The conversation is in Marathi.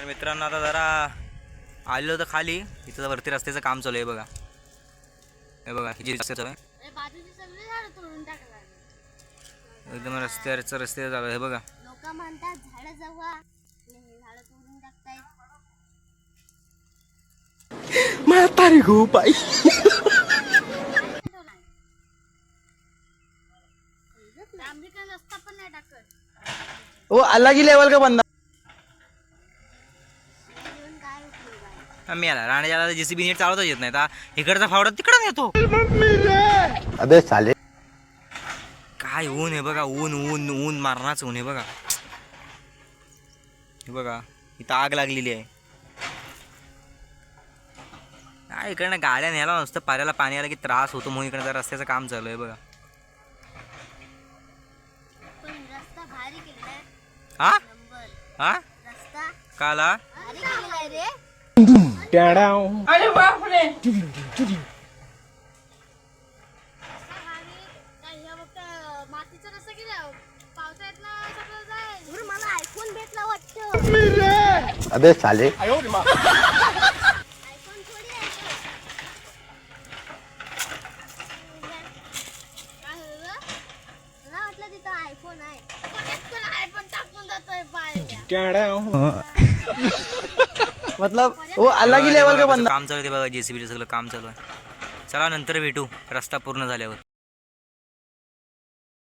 तर मित्रांनो आता जरा आलेलो होतं खाली, इथं वरती रस्त्याचं काम चालू आहे बघा. हे बघा किती रस्ते चालू आहे, एकदम रस्त्याचं रस्ते चालू आहे. हे बघा लोक म्हणतात झाडं जगवा, झाडं तोडून टाकतायत. म्हातारी गो बाई. रस्ता पण नाही टाकत. वो अलग ही लेवल का बंदा. मी आला राण्याच्या जेसीबी नीट चालवता येत नाही, इकडचा फावडा तिकडं येतो. अबे साले काय ऊन आहे बघा, ऊन ऊन ऊन मारणाच ऊन आहे बघा. हे बघा इथं आग लागलेली आहे. काय इकडनं गाड्या न्यायला नसतं, पाऱ्याला पाणी आलं की त्रास होतो, म्हणून इकडं जरा रस्त्याचं काम चालू आहे बघा. रस्ता भारी केलाय. हा नंबर हा रस्ता काला भारी केलाय रे. अरे बाप रे. मातीचा रस्ता केला पावसाळ्यात ना सगळं जाय. मला आयफोन भेटला वाटतं. अबे साले आयफोन थोडी आहे. काय झालं? मला वाटलं तिथं आयफोन आहे. आयफोन टाकून जातोय पाय. मतलब वो अलग ही लेवल का बंदा. काम चालू आहे बघा, जेसीबीचं सगळं काम चालू आहे. चला नंतर भेटू रस्ता पूर्ण झाल्यावर.